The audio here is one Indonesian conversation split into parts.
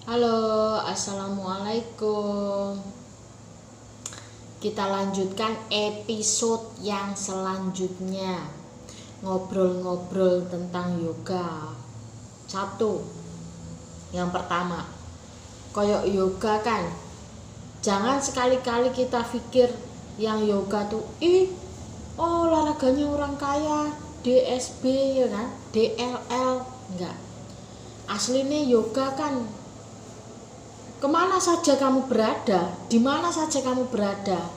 Halo, assalamualaikum. Kita lanjutkan episode yang selanjutnya. Ngobrol-ngobrol tentang yoga. Satu, yang pertama, koyok yoga kan. Jangan sekali-kali kita pikir yang yoga tuh, olahraganya orang kaya, DSB ya kan, DLL, enggak. Aslinya yoga kan kemana saja kamu berada, di mana saja kamu berada,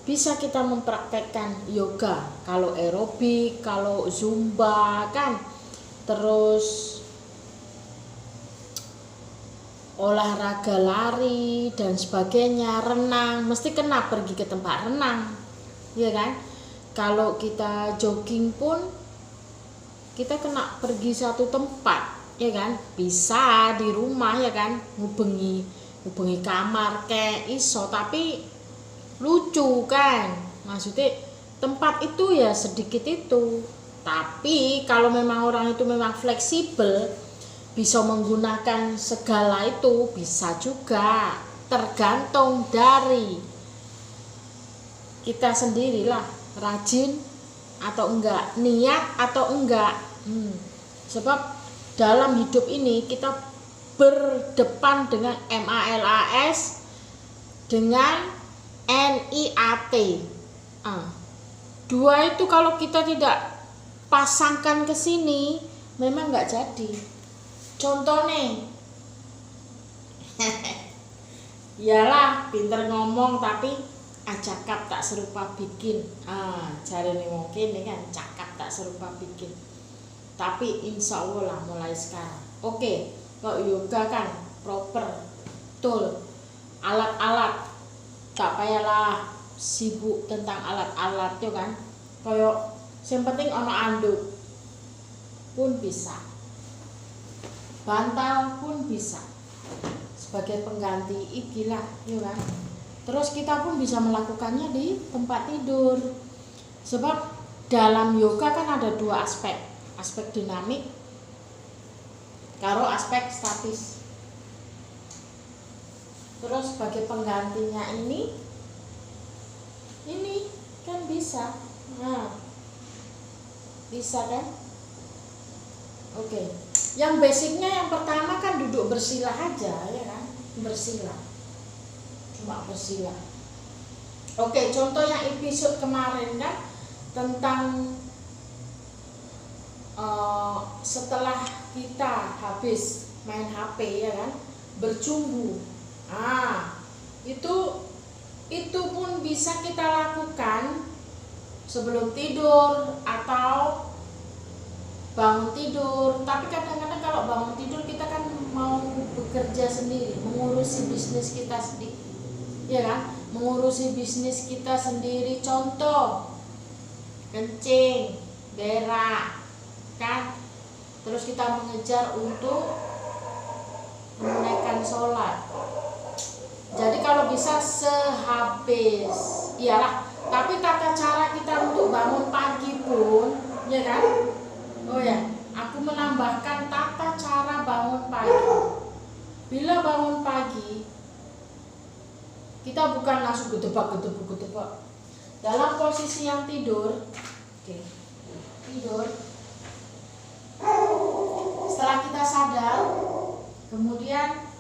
bisa kita mempraktekkan yoga. Kalau aerobik, kalau zumba kan, terus olahraga lari dan sebagainya, renang, mesti kena pergi ke tempat renang, ya kan? Kalau kita jogging pun kita kena pergi satu tempat, ya kan? Bisa di rumah, ya kan, ngubengi kamar kayak iso, tapi lucu kan, maksudnya tempat itu ya sedikit itu. Tapi kalau memang orang itu memang fleksibel, bisa menggunakan segala itu, bisa juga, tergantung dari kita sendirilah, rajin atau enggak, niat atau enggak. Sebab dalam hidup ini kita berdepan dengan MALAS dengan NIAT. Dua itu kalau kita tidak pasangkan ke sini memang nggak jadi. Contohnya, iyalah pinter ngomong tapi cakap tak serupa bikin. Cari nih mungkin nih kan, cakap tak serupa bikin. Tapi insya Allah lah mulai sekarang. Oke, kalau yoga kan proper, betul, alat-alat, tak payahlah sibuk tentang alat-alat itu kan. Kayak yang penting ono anduk pun bisa, bantal pun bisa sebagai pengganti igilah, ya kan. Terus kita pun bisa melakukannya di tempat tidur. Sebab dalam yoga kan ada dua aspek dinamik karo aspek statis. Terus sebagai penggantinya ini kan bisa. Bisa kan? Oke. Yang basicnya yang pertama kan duduk bersila aja, ya kan? Bersila. Cuma bersila. Oke, contoh yang episode kemarin kan tentang setelah kita habis main HP, ya kan, bercumbu. Itu pun bisa kita lakukan sebelum tidur atau bangun tidur. Tapi kadang-kadang kalau bangun tidur kita kan mau bekerja sendiri, mengurusi bisnis kita sendiri, ya kan, mengurusi bisnis kita sendiri. Contoh, kencing, berak kan, terus kita mengejar untuk menunaikan sholat. Jadi kalau bisa sehabis, iyalah. Tapi tata cara kita untuk bangun pagi pun, ya kan. Oh ya, aku menambahkan tata cara bangun pagi. Bila bangun pagi, kita bukan langsung gedebak. Dalam posisi yang tidur, tidur. Setelah kita sadar, kemudian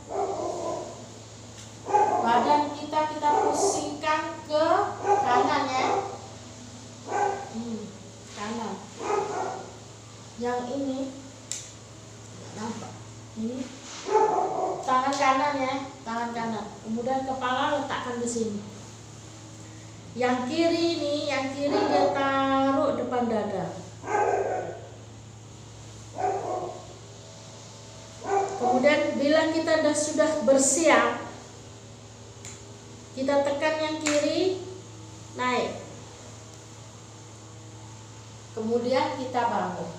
badan kita pusingkan ke kanan, ya. Kanan. Yang ini nampak. Ini tangan kanan, ya, tangan kanan. Kemudian kepala letakkan di sini. Yang kiri dia taruh depan dada. Kemudian bila kita sudah bersiap, kita tekan yang kiri, naik. Kemudian kita bangun.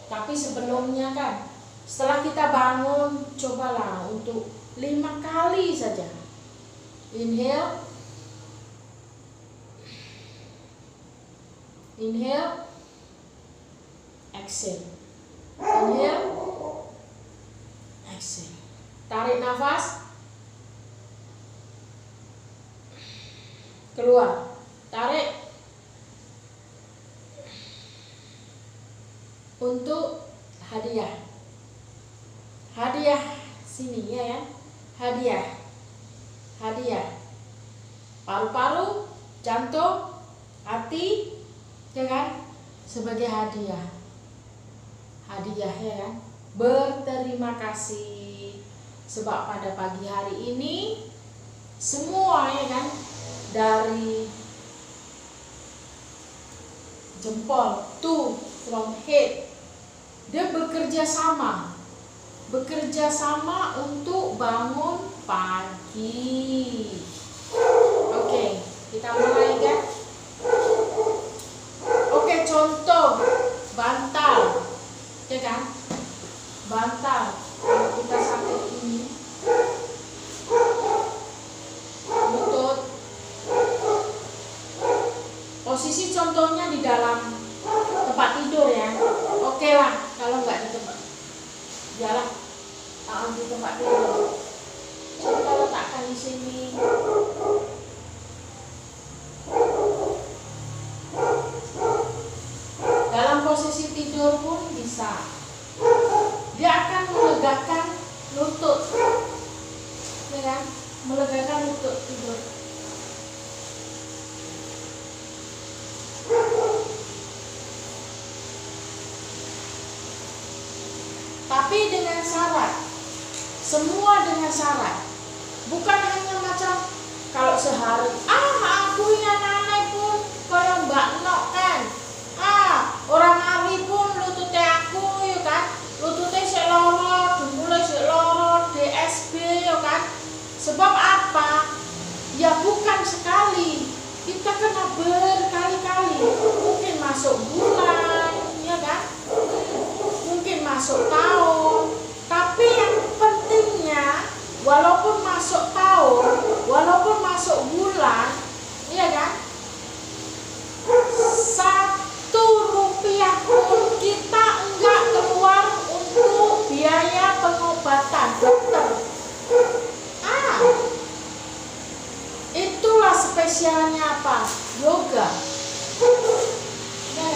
Tapi sebelumnya kan, setelah kita bangun, cobalah untuk 5 kali saja. Inhale, exhale. Inhale, exhale. Tarik nafas, keluar, tarik. Untuk hadiah, hadiah sini ya kan, hadiah, paru-paru, jantung, hati, ya kan, sebagai hadiah ya kan. Berterima kasih sebab pada pagi hari ini semua ya kan, dari jempol to from head, dia bekerja sama untuk bangun pagi. Oke, kita mulai kan. Oke, contoh bantal, ya kan? Bantal kalau kita sakit ini, lutut, posisi contohnya di dalam tempat tidur ya. Oke lah, kalau nggak di tempat, iyalah, di tempat tidur. Kita letakkan di sini. Dalam posisi tidur pun bisa. Dia akan melegakan lutut, ya kan? Melegakan lutut tidur. Tapi dengan syarat, semua dengan syarat. Bukan hanya macam kalau sehari, aku yang aneh pun kayak Mbak Nok kan. Orang hari pun lututnya aku ya kan, lututnya selorot, dengkulnya selorot, DSB ya kan. Sebab apa? Ya bukan sekali, kita kena berkali-kali. Mungkin masuk bulan, ya kan? Mungkin masuk tahun. Tapi yang pentingnya, walaupun masuk tahun, walaupun masuk bulan, ya kan? Rp1 pun kita enggak keluar untuk biaya pengobatan dokter. Itulah spesialnya apa? Yoga. Ya,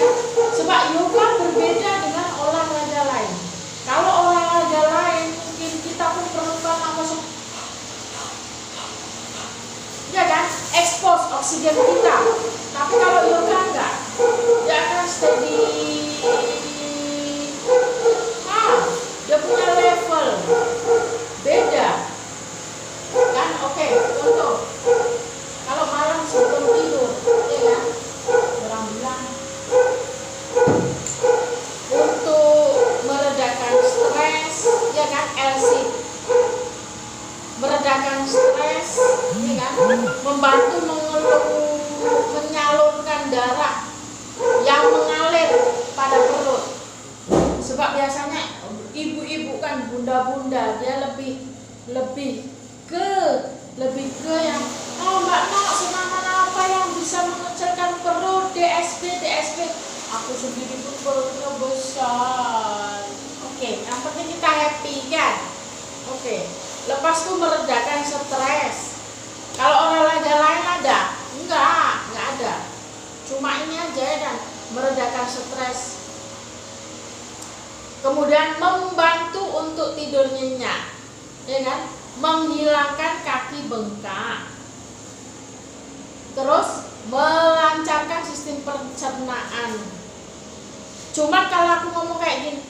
sebab yoga berbeda dengan olahraga lain. Kalau olahraga lain mungkin kita pun perlukan ya kan, expose oksigen kita. Tapi kalau yoga enggak, dia akan steady. Dia punya level beda kan. Oke, contoh kalau malam sebelum tidur, ya kan, orang bilang untuk meredakan stres, ya kan, LC, meredakan stres, ya kan, membantu menyalurkan darah yang mengalir pada perut. Sebab biasanya ibu-ibu kan, bunda-bunda, dia lebih ke yang Mbak Nok, senaman apa yang bisa mengecilkan perut, DSP. Aku sendiri pun perutnya besar. Oke, yang penting kita happy kan. Oke, lepas itu meredakan stres. Kalau olahraga lain ada? Enggak ada. Cuma ini aja ya kan, meredakan stres. Kemudian membantu untuk tidur nyenyak, ya kan? Menghilangkan kaki bengkak. Terus melancarkan sistem pencernaan. Cuma kalau aku ngomong kayak gini,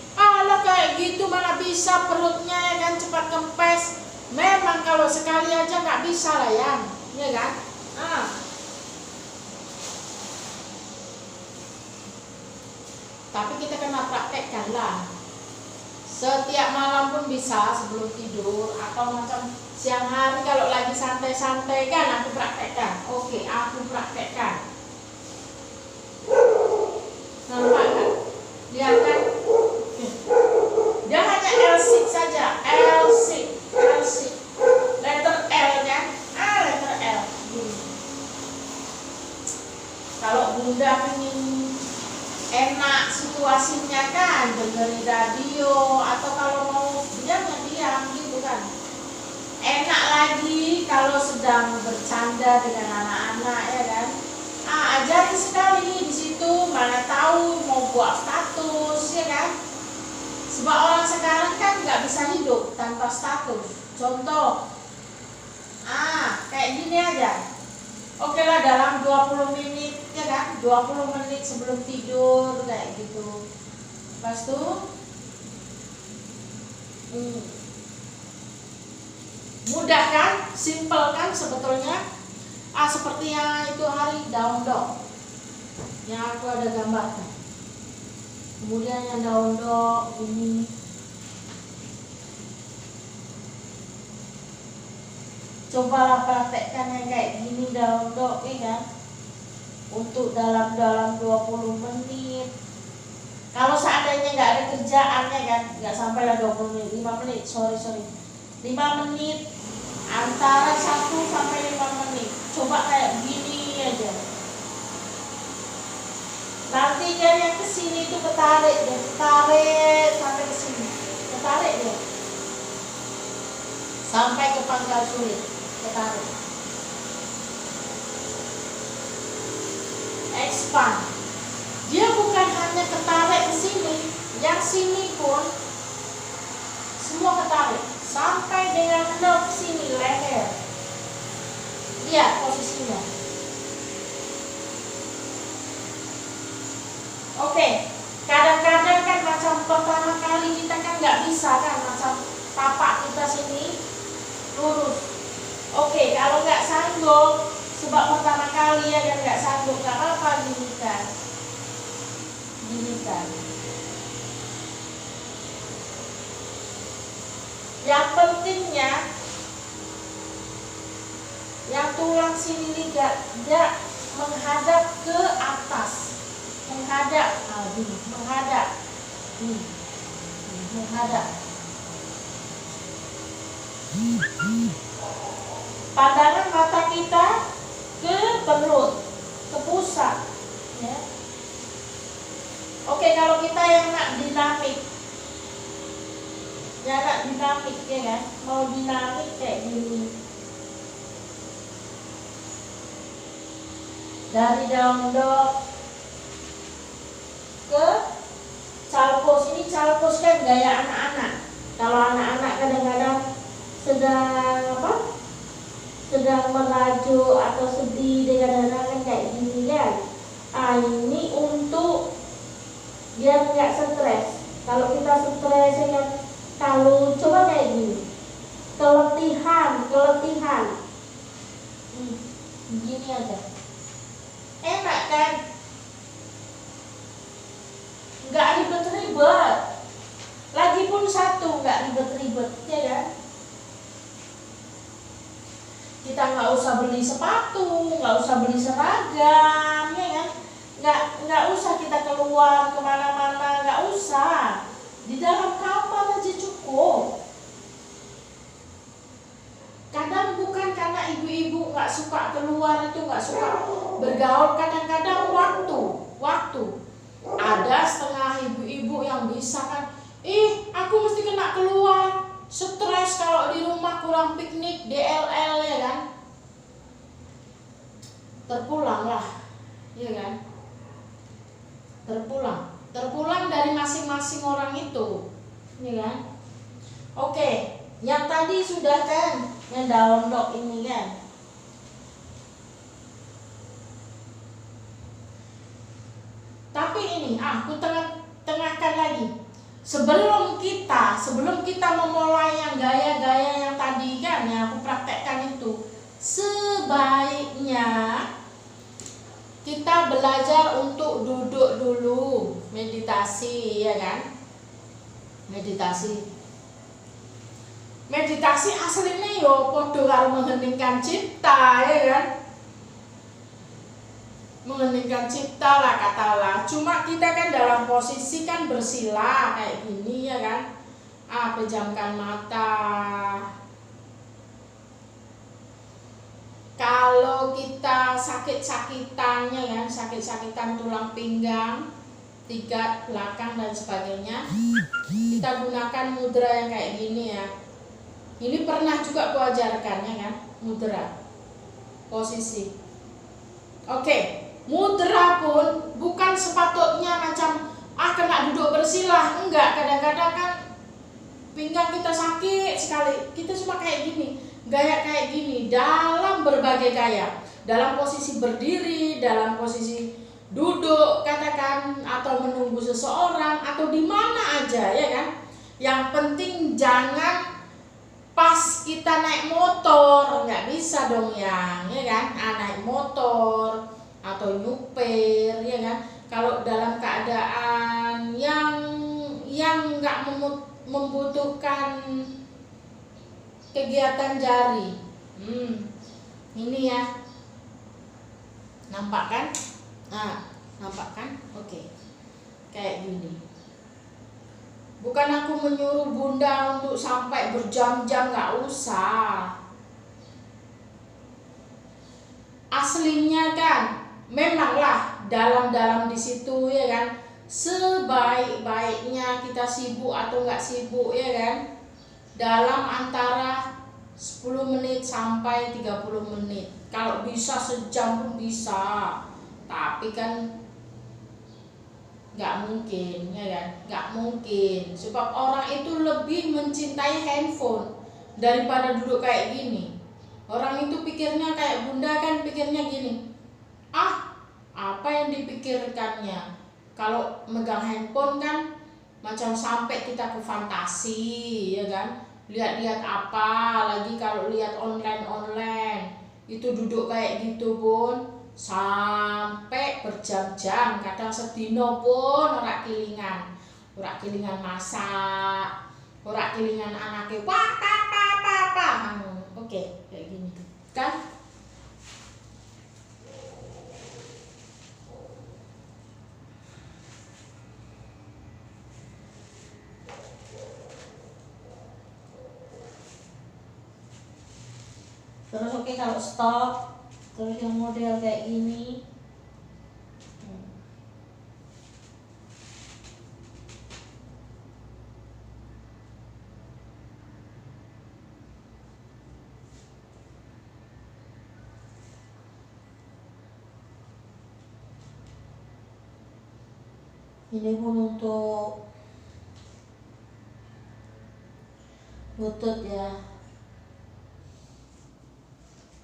kayak gitu mana bisa perutnya ya kan cepat kempes. Memang kalau sekali aja nggak bisa lah ya kan? Tapi kita kena praktekkan lah. Setiap malam pun bisa sebelum tidur, atau macam siang hari kalau lagi santai-santai kan aku praktekkan. Oke, aku praktekkan. Nampak kan? Lihat kan? Dia hanya L6 saja, L6, letter L kan? Letter L. Kalau bunda ingin enak situasinya kan, dengerin radio, atau kalau mau diam ya diam gitu kan. apalagi kalau sedang bercanda dengan anak-anak, ya kan. Ajari sekali di situ, mana tahu mau buat status, ya kan. Sebab orang sekarang kan nggak bisa hidup tanpa status. Contoh, kayak gini aja. Oke lah, dalam 20 menit, ya kan, 20 menit sebelum tidur, kayak gitu. Lepas itu mudah kan, simple kan sebetulnya. Seperti yang itu hari daun dok yang aku ada gambarkan. Kemudian yang daun dok ini, cobalah praktekkan yang kayak gini daun dok, ya kan, untuk dalam 20 menit. Kalau seandainya nggak ada kerjaannya kan, nggak sampai lah 20 menit, 5 menit, sorry 5 menit, antara 1 sampai 5 menit. Coba kayak gini aja. Nanti kan yang kesini itu ketarik sampai kesini, ketarik dia sampai ke pangkal sulit, ketarik. Expand. Dia bukan hanya ketarik ke sini, yang sini pun semua ketarik sampai dengan nerve sini, leher. Lihat posisinya. Oke, kadang-kadang kan macam pertama kali kita kan nggak bisa kan, macam tapak kita sini lurus. Oke, kalau nggak sanggup, sebab pertama kali ya kan nggak sanggup, nggak apa-apa, ginikan. Yang pentingnya yang tulang sini ligat dia menghadap ke atas, menghadap. Pandangan mata kita ke perut, ke pusat, ya. Oke, kalau kita yang nak dinamik, ya kan, mau dinamik kayak gini. Dari daun dok ke calpos. Ini calpos kan gaya anak-anak. Kalau anak-anak kadang-kadang sedang merajuk atau sedih, kadang-kadang kan kayak gini kan. Ini untuk biar nggak stres. Kalau kita stres ya kan, kalau coba kayak gini, keletihan, gini aja, enak kan, nggak ribet-ribet. Lagipun satu, nggak ribet-ribet, ya kan. Kita nggak usah beli sepatu, nggak usah beli seragam, ya kan. Nggak usah kita keluar kemana-mana, nggak usah. Di dalam kamar aja cukup. Kadang bukan karena ibu-ibu nggak suka keluar, itu nggak suka bergaul, kadang-kadang waktu. Ada setengah ibu-ibu yang bisa kan, aku mesti kena keluar, stres kalau di rumah kurang piknik, DLL, ya kan. Terpulang lah, ya kan. Terpulang dari masing-masing orang itu, ya kan. Oke, yang tadi sudah kan, yang daun dok ini kan. Tapi ini, aku tengahkan lagi. Sebelum kita memulai yang gaya-gaya yang tadi kan, yang aku praktekkan itu, sebaiknya kita belajar untuk duduk dulu, meditasi, ya kan? Meditasi aslinya yo podo karo mengheningkan cipta, ya kan? Mengheningkan cipta lah katalah. Cuma kita kan dalam posisi kan bersila kayak gini, ya kan? Pejamkan mata. Kalau kita sakit-sakitannya kan, sakit-sakitan tulang pinggang, tiga belakang dan sebagainya, kita gunakan mudra yang kayak gini ya. Ini pernah juga aku ajarkan ya kan, mudra posisi. Oke, mudra pun bukan sepatutnya macam kena duduk bersila, enggak. Kadang-kadang kan pinggang kita sakit sekali, kita cuma kayak gini, gaya kayak gini dalam berbagai gaya, dalam posisi berdiri, dalam posisi duduk katakan, atau menunggu seseorang, atau di mana aja ya kan. Yang penting jangan pas kita naik motor, nggak bisa dong ya kan, naik motor atau nyupir ya kan. Kalau dalam keadaan yang nggak membutuhkan kegiatan jari, ini ya, nampak kan? Nampak kan? Oke, kayak gini. Bukan aku menyuruh bunda untuk sampai berjam-jam, nggak usah. Aslinya kan, memanglah dalam di situ ya kan. Sebaik-baiknya kita sibuk atau nggak sibuk ya kan, dalam antara 10 menit sampai 30 menit. Kalau bisa sejam pun bisa, tapi kan nggak mungkin ya kan, nggak mungkin, sebab orang itu lebih mencintai handphone daripada duduk kayak gini. Orang itu pikirnya kayak bunda kan, pikirnya gini, apa yang dipikirkannya kalau megang handphone kan, macam sampai kita ke fantasi ya kan, lihat-lihat apa lagi. Kalau lihat online itu duduk kayak gitu pun sampai berjam-jam, kadang sedino pun ora kilingan masak, ora kilingan anake papa. Oke, kayak gini kan. Terus kalau stop, terus yang model kayak gini. Ini pun untuk lutut ya,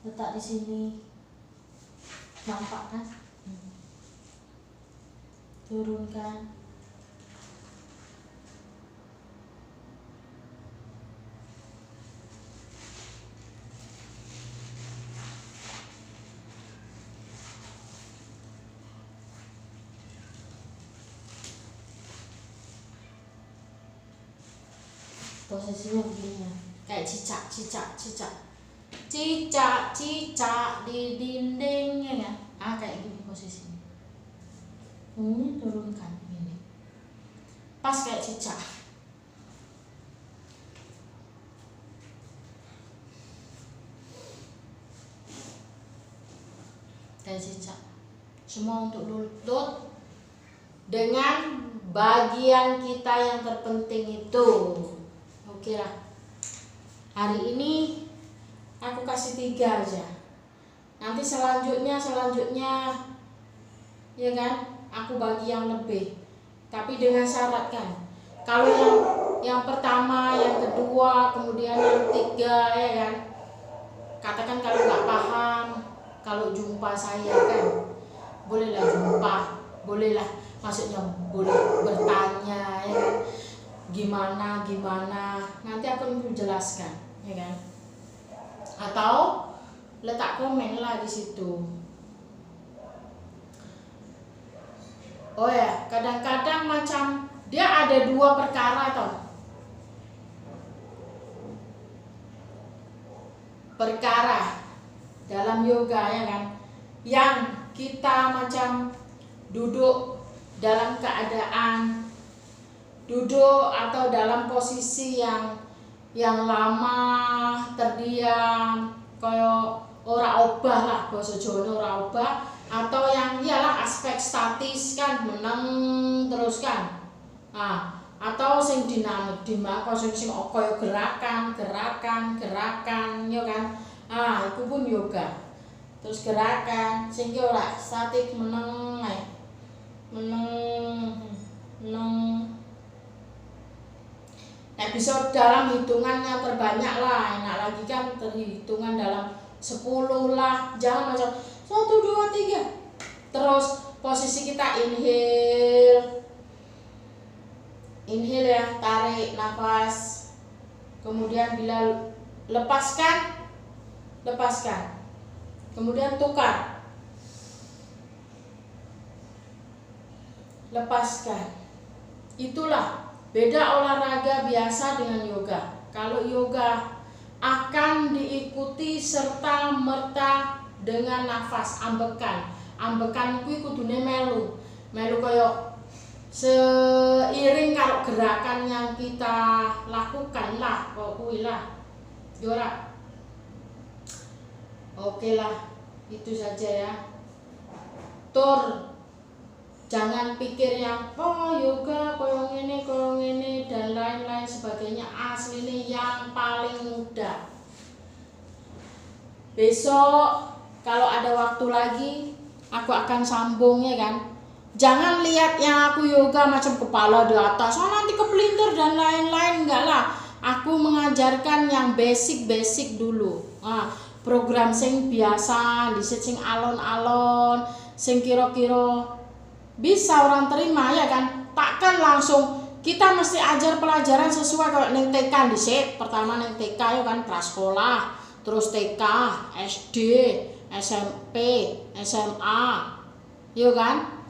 letak di sini, nampak kan? Turunkan. Posisinya begini ya, kayak cicak di dindingnya ya, kayak gini posisinya. Ini turunkan ini, pas kayak cicak. Kayak cicak. Semua untuk lutut dengan bagian kita yang terpenting itu. Oke lah, hari ini aku kasih 3 aja. Nanti selanjutnya ya kan, aku bagi yang lebih. Tapi dengan syarat kan, kalau yang pertama, yang kedua, kemudian yang 3 ya kan, katakan kalau nggak paham, kalau jumpa saya kan, bolehlah jumpa, bolehlah, maksudnya boleh bertanya ya kan, gimana nanti aku menjelaskan ya kan, atau letak komen lah di situ. Oh ya, kadang-kadang macam dia ada 2 perkara toh, perkara dalam yoga ya kan, yang kita macam duduk dalam keadaan duduk atau dalam posisi yang lama terdiam, kayak ora obah lah, bahasa Jawa ora obah, atau yang iyalah aspek statis kan, meneng terus kan. atau sing dinamik dimako sing kaya gerakan ya kan. Iku pun yoga. Terus gerakan sing ki ora statik meneng ae. Meneng. Nek bisa dalam hitungan yang terbanyak lah, enak lagi kan terhitungan dalam 10 lah, jangan macam 1, 2, 3. Terus posisi kita inhale ya, tarik nafas, kemudian bila lepaskan, kemudian tukar, lepaskan. Itulah beda olahraga biasa dengan yoga. Kalau yoga akan diikuti serta merta dengan nafas, ambekan kuwi kudune melu kaya seiring karo gerakan yang kita lakukan lah, kok kuwi lah. Ora. Oke lah, itu saja ya. Jangan pikir yang yoga koyo ngene dan lain-lain sebagainya. Aslinya yang paling mudah. Besok kalau ada waktu lagi aku akan sambung ya kan. Jangan lihat yang aku yoga macam kepala di atas, nanti kepelintir dan lain-lain, enggak lah. Aku mengajarkan yang basic dulu. Program sing biasa, sing alon-alon, sing kira-kira bisa orang terima ya kan. Takkan langsung kita mesti ajar pelajaran sesuai kalau neng TK dhisik. Pertama neng TK ya kan prasekolah, terus TK, SD, SMP, SMA. Ya kan?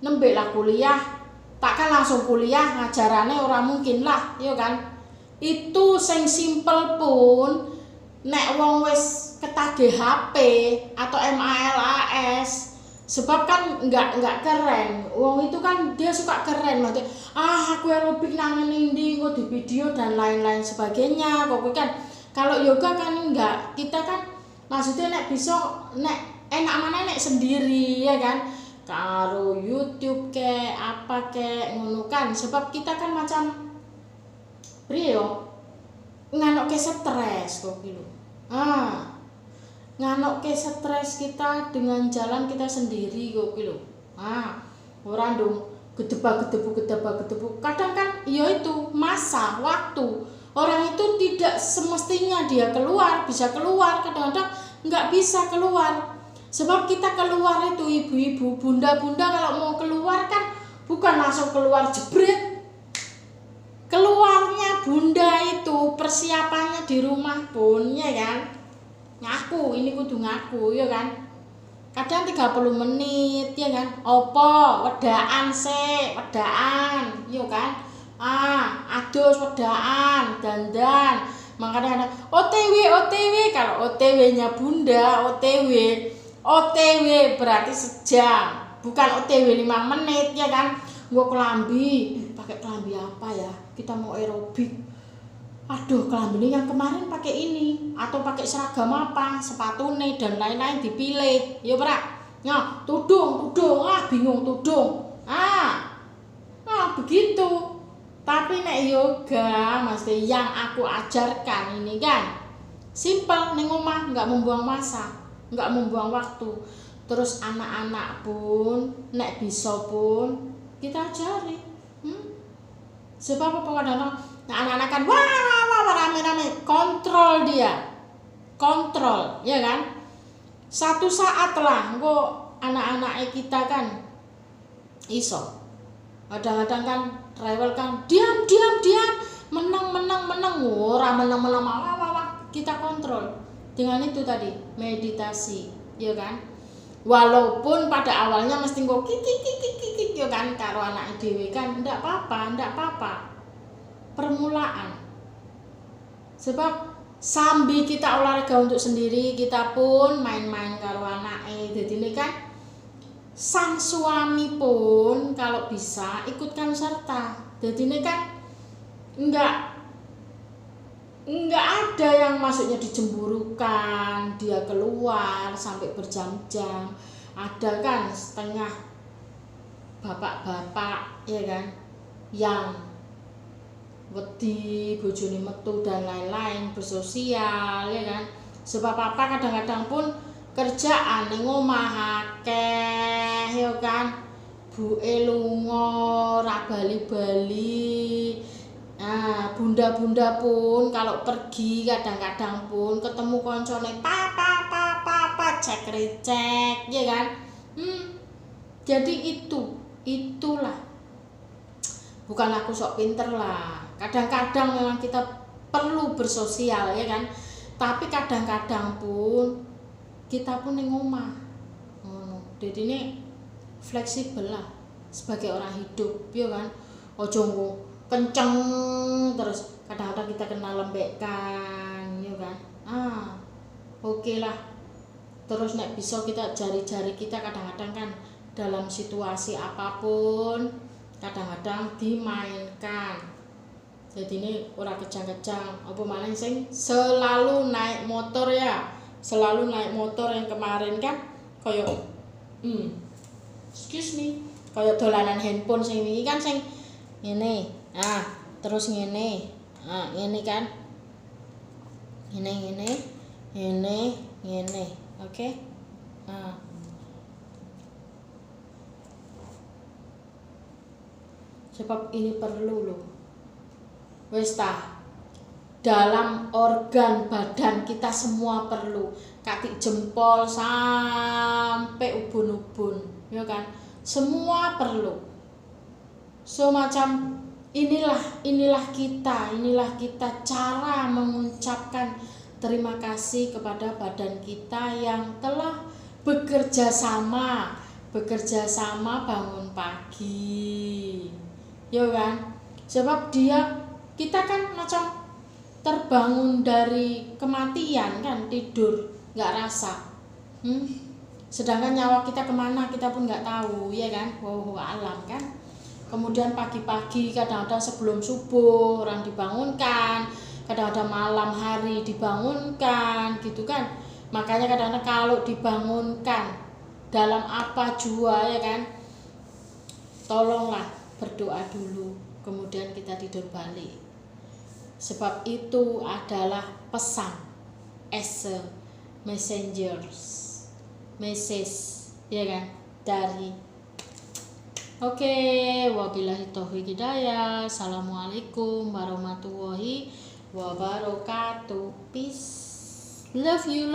Nembek lah kuliah. Takkan langsung kuliah ngajarane ora mungkin lah, ya kan? Itu sing simpel pun nek wong wis ketagih HP atau MALAS, sebab kan enggak keren. Wong itu kan dia suka keren, maksudnya aku aerobik nang ndi kok di video dan lain-lain sebagainya. Kok kan kalau yoga kan enggak, kita kan maksudnya nek bisa nek enak mana nek sendiri ya kan, karo YouTube ke apa ke ngono kan. Sebab kita kan macam priye yo nganokke stres kok gitu. Nganokke stres kita dengan jalan kita sendiri kok gitu. Ora ndung gedebak-gedebu. Kadang kan ya itu masa waktu. Orang itu tidak semestinya dia bisa keluar, kadang-kadang nggak bisa keluar. Sebab kita keluar itu ibu-ibu, bunda-bunda kalau mau keluar kan bukan langsung keluar jebret. Keluarnya bunda itu persiapannya di rumah pun ya kan. Ngaku, ini kudu ngaku ya kan. Kadang 30 menit ya kan. Opo wedaan ya kan. Adus wedaan, dandan. Makanya ada OTW. Kalau OTW-nya bunda, OTW berarti sejam, bukan OTW 5 menit ya kan. Gua kelambi, pakai kelambi apa ya? Kita mau aerobik. Aduh, kelambi yang kemarin pakai ini atau pakai seragam apa, sepatune dan lain-lain dipilih. Ya, Pak. Tudung, bingung tudung. Begitu. Tapi nek yoga mesti yang aku ajarkan ini kan simpel ning omah, enggak membuang masa, enggak membuang waktu. Terus anak-anak pun nek bisa pun kita ajari. Sebab apa kadang-kadang anak-anak kan rame-rame, kontrol ya kan. Satu saat lah engko anak-anak kita kan iso. Kadang-kadang kan rewel kan diam menang ora menang kita kontrol dengan itu tadi meditasi ya kan. Walaupun pada awalnya mesti kok kik ya kan karo anak dhewe kan ndak apa-apa permulaan. Sebab sambil kita olahraga untuk sendiri, kita pun main-main karo anake. Jadi ini kan sang suami pun kalau bisa ikutkan serta. Jadi ini kan enggak ada yang maksudnya dijemburukan, dia keluar sampai berjam-jam. Ada kan setengah bapak-bapak ya kan yang wedi bojone metu dan lain-lain, bersosial ya kan. Sebab apa, kadang-kadang pun kerjaan ning omah akeh ya kan, buke lunga ra bali-bali. Nah, bunda-bunda pun kalau pergi kadang-kadang pun ketemu koncone papa cek recek ya kan. Jadi itulah, bukan aku sok pinter lah, kadang-kadang memang kita perlu bersosial ya kan, tapi kadang-kadang pun kita pun ning omah jadi ini fleksibel lah sebagai orang hidup ya kan. Ojo kenceng terus, kadang-kadang kita kena lembekkan ya kan. Oke lah. Terus nek bisa kita jari-jari kita kadang-kadang kan dalam situasi apapun kadang-kadang dimainkan. Jadi ini ora kejang-kejang, apa malah sing selalu naik motor ya, selalu naik motor yang kemarin kan kayak excuse me, kayak dolanan handphone sing wingi kan sing ngene. Terus ngene. Ngene kan. Ngene. Oke. Sebab ini perlu loh. Wis ta. Dalam organ badan kita semua perlu, kaki jempol sampai ubun-ubun, ya kan? Semua perlu. So macam inilah kita cara mengucapkan terima kasih kepada badan kita yang telah bekerja sama bangun pagi, ya kan? Sebab kita kan macam terbangun dari kematian kan, tidur nggak rasa, sedangkan nyawa kita kemana kita pun nggak tahu ya kan, alam kan. Kemudian pagi-pagi kadang-kadang sebelum subuh orang dibangunkan, kadang-kadang malam hari dibangunkan gitu kan. Makanya kadang-kadang kalau dibangunkan dalam apa jua ya kan, tolonglah berdoa dulu kemudian kita tidur balik. Sebab itu adalah pesan as a message ya kan dari. Oke, wabillahi taufiq hidayah. Assalamualaikum warahmatullahi wabarakatuh. Peace. Love you.